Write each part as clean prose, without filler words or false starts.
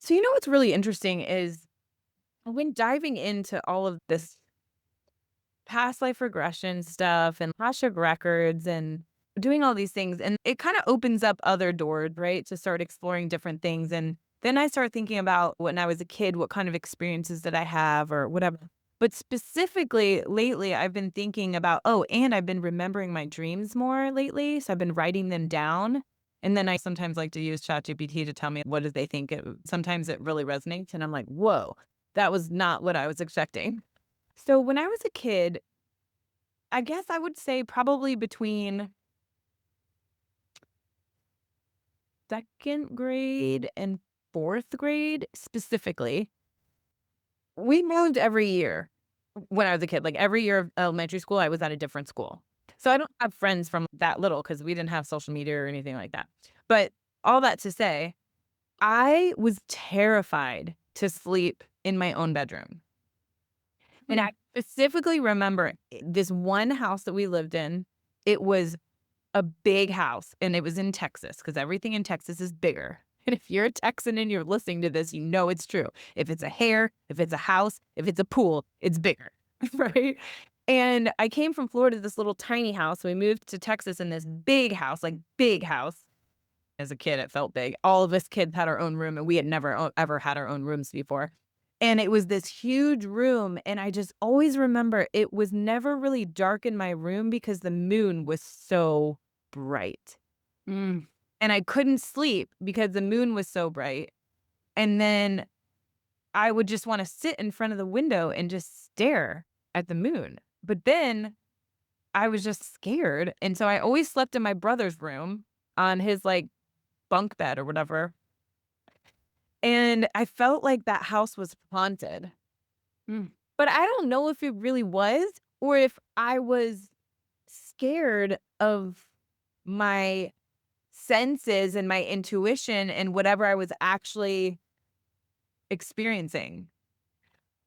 So, what's really interesting is when diving into all of this past life regression stuff and Akashic records and doing all these things, and it kind of opens up other doors, right? To start exploring different things. And then I start thinking about when I was a kid, what kind of experiences did I have or whatever. But specifically lately, I've been thinking about, oh, and I've been remembering my dreams more lately. So I've been writing them down. And then I sometimes like to use ChatGPT to tell me what do they think. Sometimes it really resonates. And I'm like, whoa, that was not what I was expecting. So when I was a kid, I guess I would say probably between 2nd grade and 4th grade specifically, we moved every year when I was a kid. Like, every year of elementary school, I was at a different school. So I don't have friends from that little because we didn't have social media or anything like that. But all that to say, I was terrified to sleep in my own bedroom. And Mm. I specifically remember this one house that we lived in. It was a big house, and it was in Texas because everything in Texas is bigger. And if you're a Texan and you're listening to this, you know it's true. If it's a hair, if it's a house, if it's a pool, it's bigger, right? And I came from Florida, this little tiny house. We moved to Texas in this big house, like big house. As a kid, it felt big. All of us kids had our own room, and we had never ever had our own rooms before. And it was this huge room, and I just always remember it was never really dark in my room because the moon was so bright. Mm. And I couldn't sleep because the moon was so bright. And then I would just wanna sit in front of the window and just stare at the moon. But then I was just scared, and so I always slept in my brother's room on his, like, bunk bed or whatever, and I felt like that house was haunted. Mm. But I don't know if it really was or if I was scared of my senses and my intuition and whatever I was actually experiencing.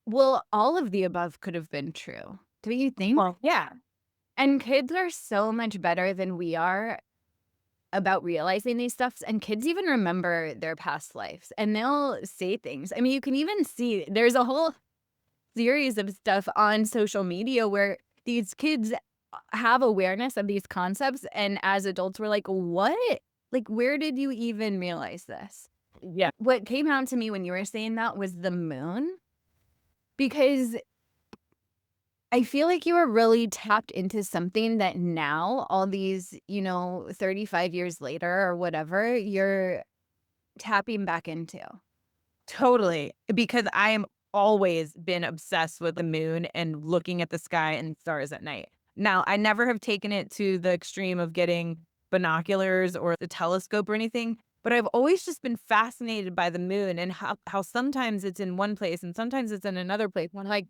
Well, all of the above could have been true. Do you think? Well, yeah. And kids are so much better than we are about realizing these stuffs, and kids even remember their past lives, and they'll say things. I mean, you can even see there's a whole series of stuff on social media where these kids have awareness of these concepts, and as adults, we're like, "What? Like, where did you even realize this?" Yeah. What came out to me when you were saying that was the moon, because I feel like you were really tapped into something that now, all these, 35 years later or whatever, you're tapping back into. Totally, because I am always been obsessed with the moon and looking at the sky and stars at night. Now, I never have taken it to the extreme of getting binoculars or the telescope or anything, but I've always just been fascinated by the moon and how sometimes it's in one place and sometimes it's in another place. And I'm like,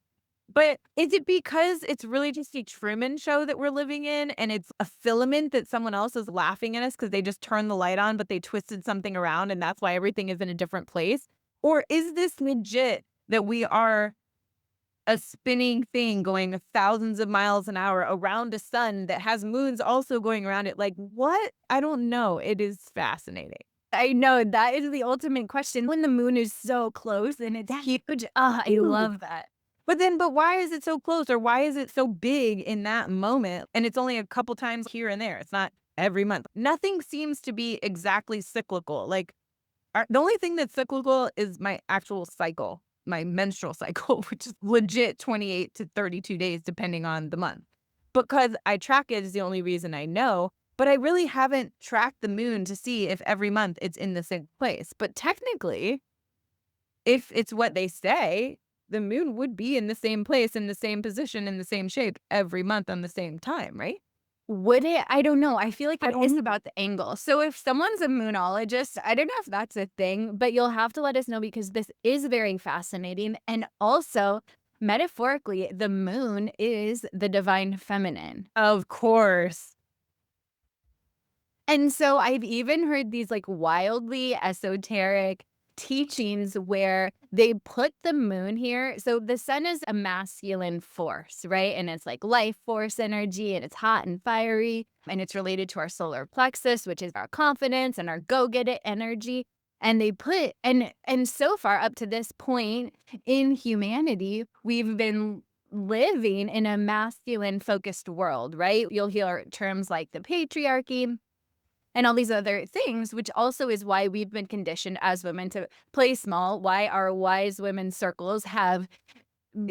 but is it because it's really just a Truman Show that we're living in, and it's a filament that someone else is laughing at us because they just turned the light on, but they twisted something around, and that's why everything is in a different place? Or is this legit that we are a spinning thing going thousands of miles an hour around a sun that has moons also going around it? Like, what? I don't know. It is fascinating. I know, that is the ultimate question when the moon is so close and it's huge. Ah, I Ooh. love that. But why is it so close or why is it so big in that moment? And it's only a couple times here and there. It's not every month. Nothing seems to be exactly cyclical. Like, the only thing that's cyclical is my actual cycle, my menstrual cycle, which is legit 28 to 32 days, depending on the month. Because I track it is the only reason I know, but I really haven't tracked the moon to see if every month it's in the same place. But technically, if it's what they say, the moon would be in the same place, in the same position, in the same shape every month on the same time, right? Would it? I don't know. I feel like I it is don't about the angle. So if someone's a moonologist, I don't know if that's a thing, but you'll have to let us know because this is very fascinating. And also, metaphorically, the moon is the divine feminine. Of course. And so I've even heard these like wildly esoteric teachings where they put the moon here. So the sun is a masculine force, right? And it's like life force energy and it's hot and fiery and it's related to our solar plexus, which is our confidence and our go get it energy. And they put and so far up to this point in humanity, we've been living in a masculine focused world, right? You'll hear terms like the patriarchy and all these other things, which also is why we've been conditioned as women to play small, why our wise women circles have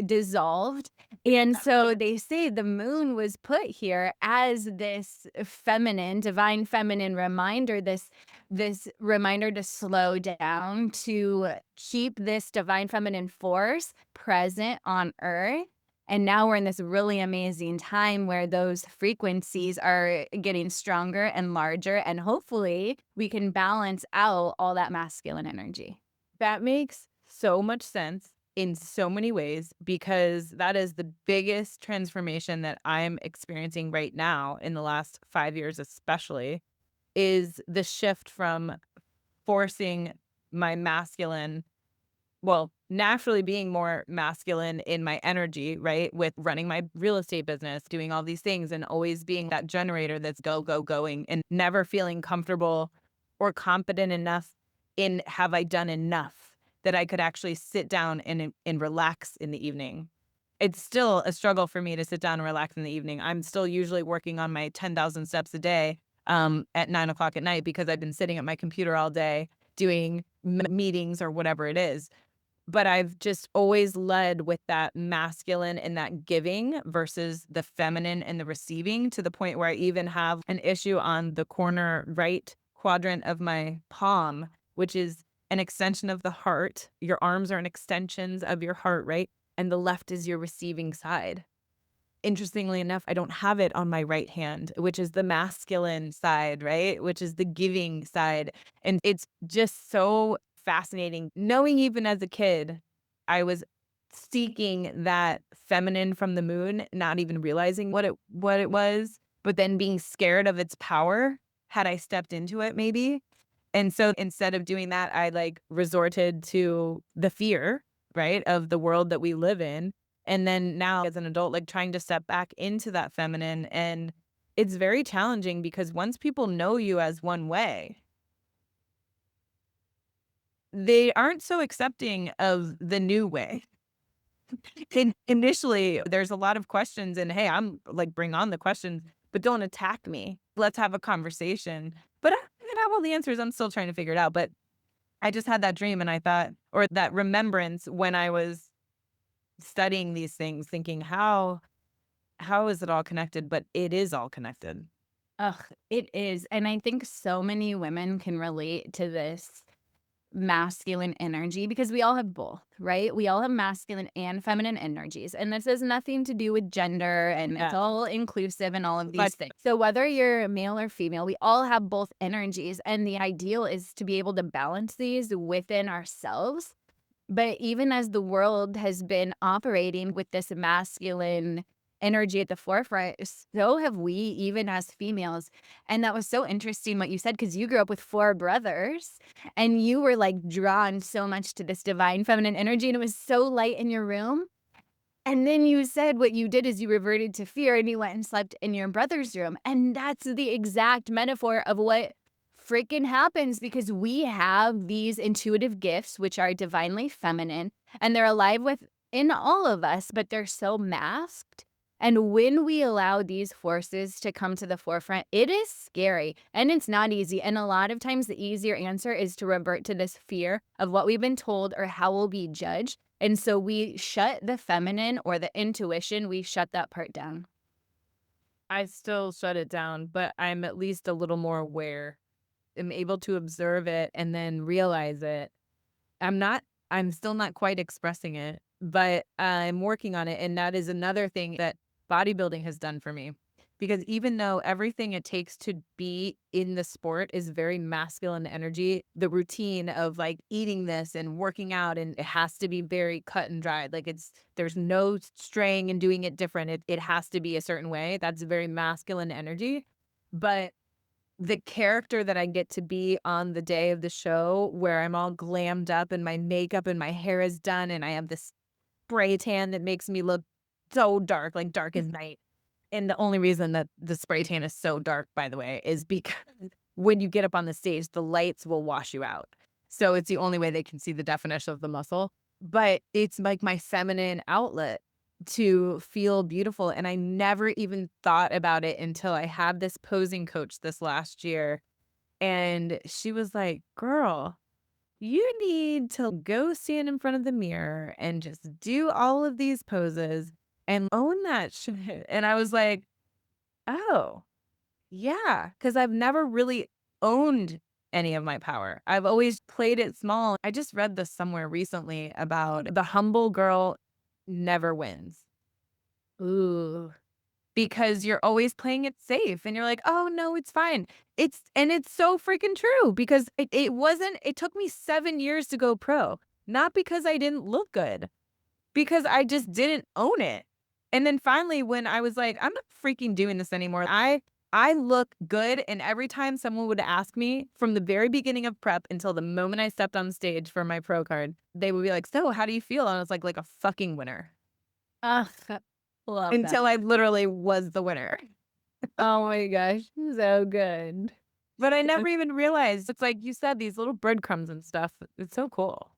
dissolved. And so they say the moon was put here as this feminine, divine feminine reminder, this reminder to slow down, to keep this divine feminine force present on earth. And now we're in this really amazing time where those frequencies are getting stronger and larger, and hopefully we can balance out all that masculine energy. That makes so much sense in so many ways because that is the biggest transformation that I'm experiencing right now in the last 5 years especially, is the shift from forcing my masculine naturally being more masculine in my energy, right? With running my real estate business, doing all these things, and always being that generator that's go, go, going, and never feeling comfortable or competent enough in have I done enough that I could actually sit down and relax in the evening. It's still a struggle for me to sit down and relax in the evening. I'm still usually working on my 10,000 steps a day at 9 o'clock at night because I've been sitting at my computer all day doing meetings or whatever it is. But I've just always led with that masculine and that giving versus the feminine and the receiving, to the point where I even have an issue on the corner right quadrant of my palm, which is an extension of the heart. Your arms are an extensions of your heart, right? And the left is your receiving side. Interestingly enough, I don't have it on my right hand, which is the masculine side, right? Which is the giving side. And it's just so fascinating. Knowing even as a kid, I was seeking that feminine from the moon, not even realizing what it was, but then being scared of its power had I stepped into it maybe. And so instead of doing that, I like resorted to the fear, right, of the world that we live in. And then now as an adult, like trying to step back into that feminine. And it's very challenging because once people know you as one way, they aren't so accepting of the new way. Initially, there's a lot of questions, and hey, I'm like, bring on the questions, but don't attack me. Let's have a conversation. But I don't have all the answers. I'm still trying to figure it out. But I just had that dream and I thought, or that remembrance when I was studying these things, thinking, how is it all connected? But it is all connected. Ugh, it is. And I think so many women can relate to this masculine energy because we all have both, right? We all have masculine and feminine energies. And this has nothing to do with gender, and it's Yeah. all inclusive and all of these But things. So whether you're male or female, we all have both energies. And the ideal is to be able to balance these within ourselves. But even as the world has been operating with this masculine energy at the forefront, so have we, even as females. And that was so interesting what you said, because you grew up with four brothers and you were like drawn so much to this divine feminine energy, and it was so light in your room. And then you said what you did is you reverted to fear and you went and slept in your brother's room. And that's the exact metaphor of what freaking happens, because we have these intuitive gifts, which are divinely feminine, and they're alive within all of us, but they're so masked. And when we allow these forces to come to the forefront, it is scary and it's not easy. And a lot of times, the easier answer is to revert to this fear of what we've been told or how we'll be judged. And so we shut the feminine or the intuition, we shut that part down. I still shut it down, but I'm at least a little more aware. I'm able to observe it and then realize it. I'm still not quite expressing it, but I'm working on it. And that is another thing that bodybuilding has done for me. Because even though everything it takes to be in the sport is very masculine energy, the routine of like eating this and working out, and it has to be very cut and dried. Like there's no straying and doing it different. It has to be a certain way. That's very masculine energy. But the character that I get to be on the day of the show, where I'm all glammed up and my makeup and my hair is done and I have this spray tan that makes me look so dark, like dark as night. And the only reason that the spray tan is so dark, by the way, is because when you get up on the stage, the lights will wash you out. So it's the only way they can see the definition of the muscle. But it's like my feminine outlet to feel beautiful. And I never even thought about it until I had this posing coach this last year. And she was like, girl, you need to go stand in front of the mirror and just do all of these poses and own that shit. And I was like, oh, yeah, because I've never really owned any of my power. I've always played it small. I just read this somewhere recently about the humble girl never wins Ooh. because you're always playing it safe and you're like, oh no, it's fine. It's so freaking true because it wasn't, it took me 7 years to go pro, not because I didn't look good, because I just didn't own it. And then finally, when I was like, "I'm not freaking doing this anymore." I look good, and every time someone would ask me from the very beginning of prep until the moment I stepped on stage for my pro card, they would be like, "So, how do you feel?" And I was like a fucking winner Ugh, love that. until I literally was the winner. Oh my gosh, so good. But I never even realized it's like you said, these little breadcrumbs and stuff. It's so cool.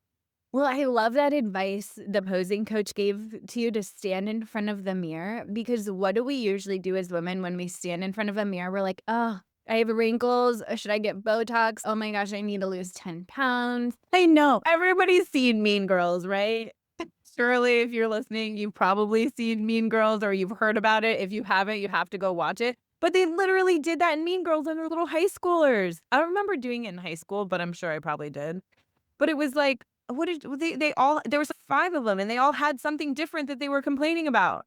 Well, I love that advice the posing coach gave to you to stand in front of the mirror because what do we usually do as women when we stand in front of a mirror? We're like, oh, I have wrinkles. Should I get Botox? Oh my gosh, I need to lose 10 pounds. I know. Everybody's seen Mean Girls, right? Surely, if you're listening, you've probably seen Mean Girls or you've heard about it. If you haven't, you have to go watch it. But they literally did that in Mean Girls and they're little high schoolers. I don't remember doing it in high school, but I'm sure I probably did. But it was like, what did they all, there was 5 of them and they all had something different that they were complaining about.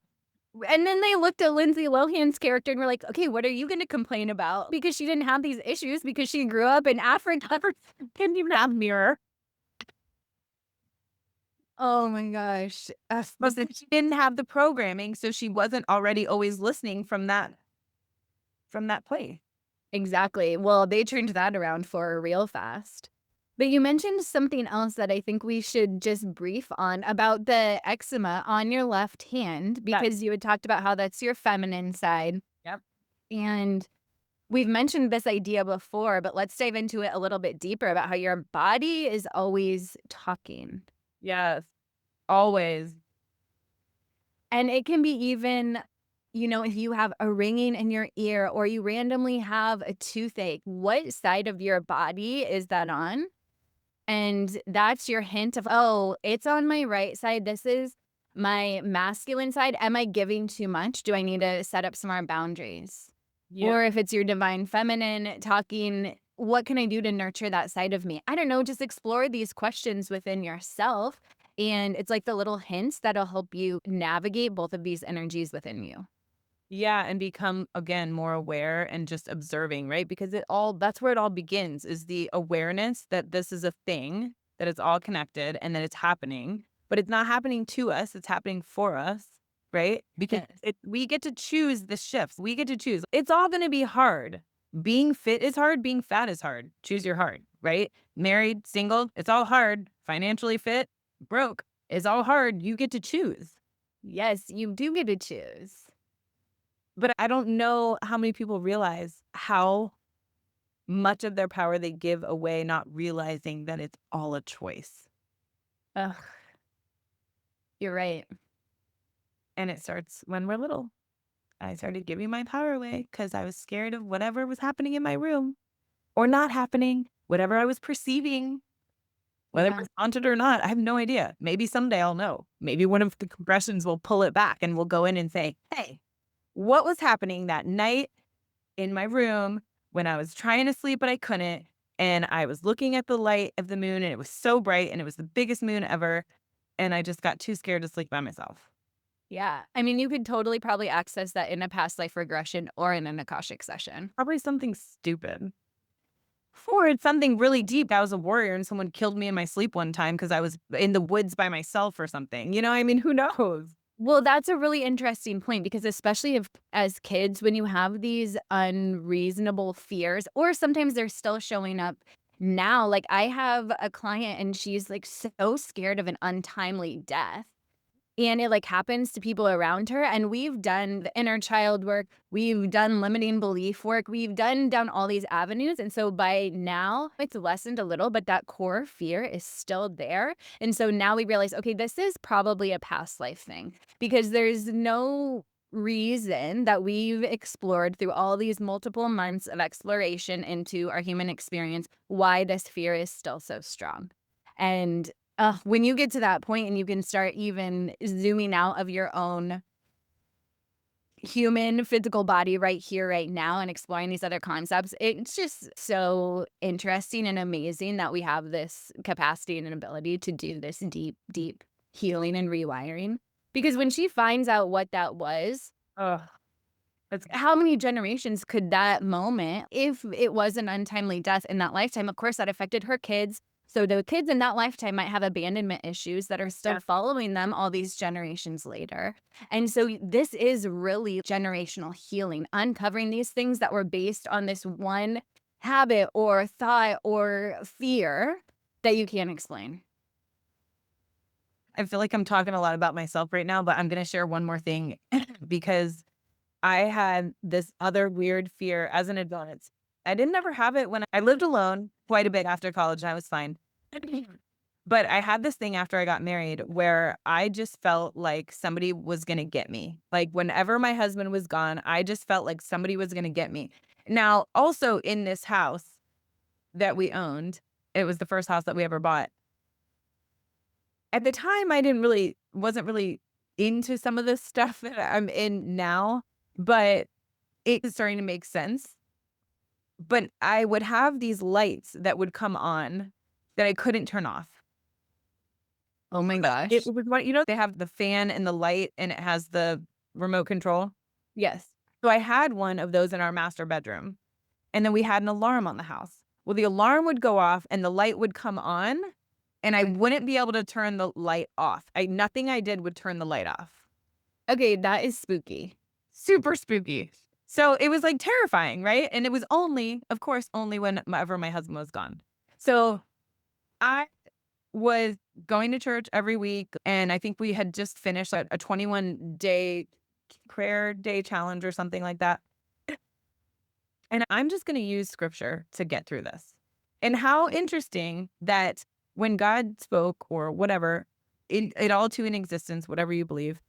And then they looked at Lindsay Lohan's character and were like, okay, what are you going to complain about? Because she didn't have these issues because she grew up in Africa. Didn't even have a mirror. Oh my gosh. But then she didn't have the programming, so she wasn't already always listening from that place. Exactly. Well, they turned that around for her real fast. But you mentioned something else that I think we should just brief on about the eczema on your left hand, because you had talked about how that's your feminine side. Yep. And we've mentioned this idea before, but let's dive into it a little bit deeper about how your body is always talking. Yes. Always. And it can be even, if you have a ringing in your ear or you randomly have a toothache, what side of your body is that on? And that's your hint of, oh, it's on my right side. This is my masculine side. Am I giving too much? Do I need to set up some more boundaries? Yeah. Or if it's your divine feminine talking, what can I do to nurture that side of me? I don't know. Just explore these questions within yourself. And it's like the little hints that'll help you navigate both of these energies within you. Yeah, and become again more aware and just observing, right? Because that's where it all begins is the awareness that this is a thing, that it's all connected and that it's happening, but it's not happening to us, it's happening for us, right? Because Yes. we get to choose the shifts. We get to choose. It's all going to be hard. Being fit is hard, being fat is hard. Choose your hard, right? Married, single, it's all hard. Financially fit, broke, it's all hard. You get to choose. Yes, you do get to choose. But I don't know how many people realize how much of their power they give away, not realizing that it's all a choice. Ugh, you're right. And it starts when we're little. I started giving my power away because I was scared of whatever was happening in my room or not happening, whatever I was perceiving, whether it Yeah. was haunted or not. I have no idea. Maybe someday I'll know. Maybe one of the compressions will pull it back and we'll go in and say, hey, what was happening that night in my room when I was trying to sleep, but I couldn't. And I was looking at the light of the moon and it was so bright and it was the biggest moon ever. And I just got too scared to sleep by myself. Yeah. I mean, you could totally probably access that in a past life regression or in an Akashic session. Probably something stupid. Or it's something really deep. I was a warrior and someone killed me in my sleep one time because I was in the woods by myself or something. I mean, who knows? Well, that's a really interesting point because especially if as kids, when you have these unreasonable fears, or sometimes they're still showing up now, like I have a client and she's like so scared of an untimely death. and it, like, happens to people around her, and we've done the inner child work, we've done limiting belief work, we've done down all these avenues, and so by now, it's lessened a little, but that core fear is still there, and so now we realize, okay, this is probably a past life thing, because there's no reason that we've explored through all these multiple months of exploration into our human experience why this fear is still so strong. And when you get to that point and you can start even zooming out of your own human physical body right here, right now, and exploring these other concepts, it's just so interesting and amazing that we have this capacity and an ability to do this deep, deep healing and rewiring. Because when she finds out what that was, Oh, that's how many generations could that moment, if it was an untimely death in that lifetime, of course, that affected her kids. So the kids in that lifetime might have abandonment issues that are still yeah. following them all these generations later. And so this is really generational healing, uncovering these things that were based on this one habit or thought or fear that you can't explain. I feel like I'm talking a lot about myself right now, but I'm gonna share one more thing because I had this other weird fear as an adult. I didn't ever have it when I lived alone quite a bit after college, and I was fine. But I had this thing after I got married where I just felt like somebody was gonna get me. Like, whenever my husband was gone, I just felt like somebody was gonna get me. Now, also in this house that we owned, it was the first house that we ever bought. At the time, I didn't really wasn't really into some of the stuff that I'm in now, but it's starting to make sense. But I would have these lights that would come on that I couldn't turn off. Oh my It gosh. was what they have the fan and the light, and it has the remote control. Yes. So I had one of those in our master bedroom, and then we had an alarm on the house. Well, the alarm would go off and the light would come on, and I wouldn't be able to turn the light off. Nothing I did would turn the light off. Okay, that is spooky. Super spooky. So it was, like, terrifying, right? And it was only, of course, only whenever my husband was gone. So I was going to church every week, and I think we had just finished a 21-day prayer day challenge or something like that. And I'm just gonna use scripture to get through this. And how interesting that when God spoke or whatever, it all to an existence, whatever you believe,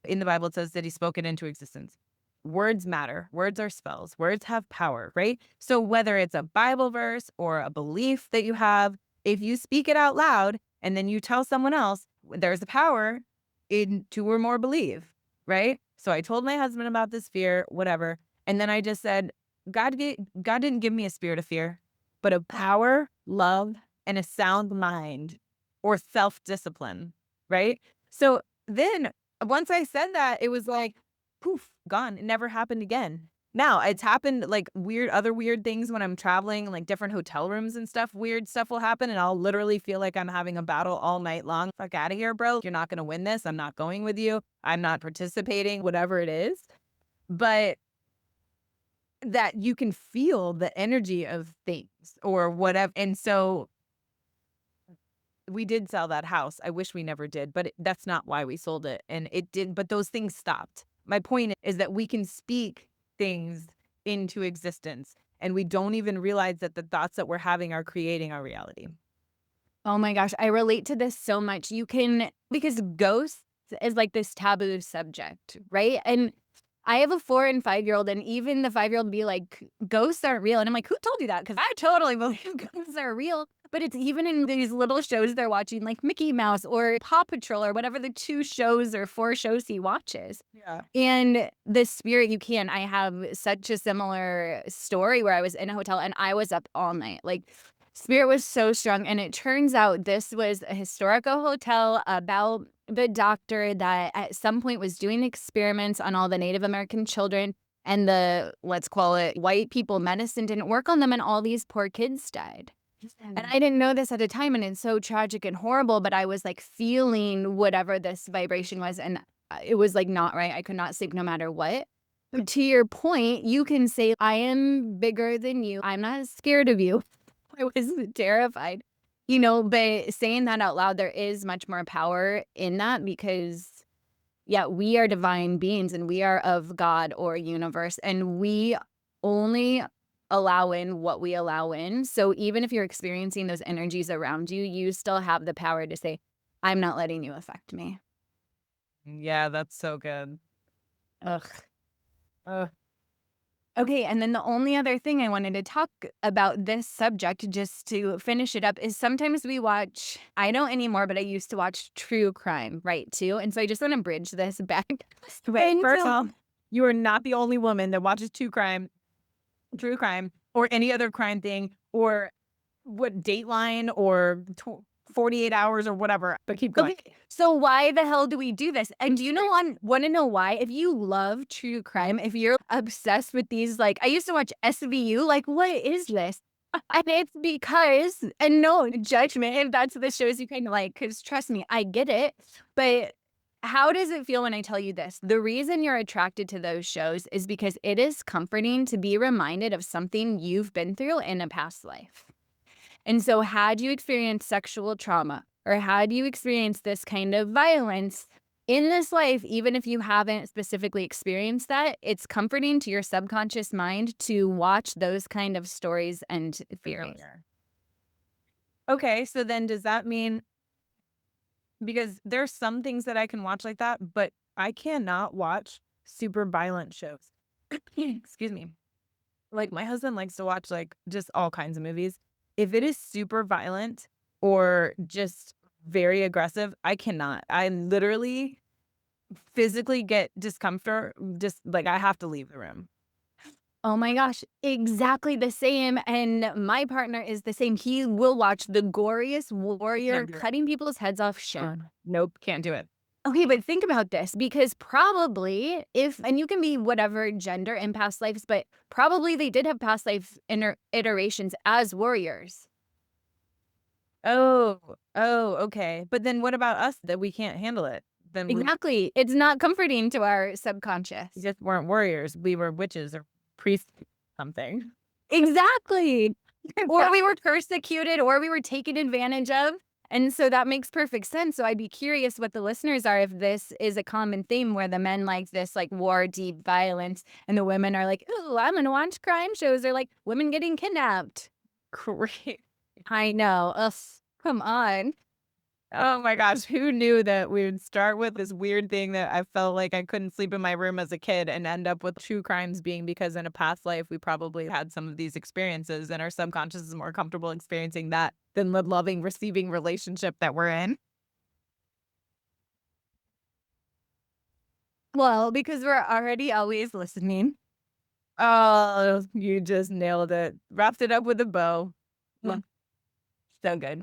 in the Bible it says that he spoke it into existence. Words matter. Words are spells. Words have power, right? So whether it's a Bible verse or a belief that you have, if you speak it out loud and then you tell someone else, there's a power in two or more believe, right? So I told my husband about this fear, whatever. And then I just said, God didn't give me a spirit of fear, but of power, love, and a sound mind or self-discipline, right? So then once I said that, it was like, poof, gone. It never happened again. Now, it's happened like other weird things when I'm traveling, like different hotel rooms and stuff. Weird stuff will happen, and I'll literally feel like I'm having a battle all night long. Fuck out of here, bro. You're not going to win this. I'm not going with you. I'm not participating, whatever it is. But that you can feel the energy of things or whatever. And so we did sell that house. I wish we never did, but that's not why we sold it. And it did, but those things stopped. My point is that we can speak things into existence and we don't even realize that the thoughts that we're having are creating our reality. Oh my gosh, I relate to this so much. You can because ghosts is like this taboo subject, right? And I have a 4 and 5-year-old, and even the 5-year-old be like, "Ghosts aren't real." And I'm like, "Who told you that?" Because I totally believe ghosts are real. But it's even in these little shows they're watching, like Mickey Mouse or Paw Patrol or whatever the 2 shows or 4 shows he watches. Yeah. And the spirit you can I have such a similar story where I was in a hotel and I was up all night. Like, spirit was so strong, and it turns out this was a historical hotel about the doctor that at some point was doing experiments on all the Native American children, and the, let's call it, white people medicine didn't work on them, and all these poor kids died. And I didn't know this at the time, and it's so tragic and horrible, but I was, like, feeling whatever this vibration was, and it was, like, not right. I could not sleep no matter what. But to your point, you can say, "I am bigger than you. I'm not scared of you." I was terrified, but saying that out loud, there is much more power in that because yeah, we are divine beings and we are of God or universe, and we only allow in what we allow in. So even if you're experiencing those energies around you, you still have the power to say, I'm not letting you affect me. Yeah, that's so good. Ugh. Ugh. Okay, and then the only other thing I wanted to talk about this subject, just to finish it up, is sometimes we watch, I don't anymore, but I used to watch true crime, right, too? And so I just want to bridge this back. Wait, And first so, off, you are not the only woman that watches true crime, or any other crime thing, or what Dateline or 48 hours or whatever. But keep going. okay, so why the hell do we do this? And do you know, want to know why? If you love true crime, if you're obsessed with these, like, I used to watch SVU, like, what is this? And it's because, and no judgment if that's the shows you kind of like, because trust me, I get it. But how does it feel when I tell you this? The reason you're attracted to those shows is because it is comforting to be reminded of something you've been through in a past life. And so, had you experienced sexual trauma or had you experienced this kind of violence in this life, even if you haven't specifically experienced that, it's comforting to your subconscious mind to watch those kind of stories and theories. Familiar. Okay, so then does that mean, because there's some things that I can watch like that, but I cannot watch super violent shows. Excuse me. Like, my husband likes to watch, like, just all kinds of movies. If it is super violent or just very aggressive, I cannot. I literally physically get discomfort, just, like, I have to leave the room. Oh my gosh, exactly the same. And my partner is the same. He will watch the goriest warrior Can't do it. cutting people's heads off shit. Nope, can't do it. Okay, but think about this because probably if, and you can be whatever gender in past lives, but probably they did have past life iterations as warriors. Okay. But then what about us that we can't handle it? Then Exactly. It's not comforting to our subconscious. we just weren't warriors. We were witches or priests, something. Exactly. Or we were persecuted or we were taken advantage of. And so that makes perfect sense. So I'd be curious what the listeners are if this is a common theme where the men like this, like war, deep violence, and the women are like, ooh, I'm gonna watch crime shows or like women getting kidnapped. Great. I know. Ugh, come on. Oh my gosh, who knew that we would start with this weird thing that I felt like I couldn't sleep in my room as a kid and end up with true crimes being because in a past life we probably had some of these experiences and our subconscious is more comfortable experiencing that than the loving receiving relationship that we're in. Well, because we're already always listening. Oh, you just nailed it. Wrapped it up with a bow. Mm. So good.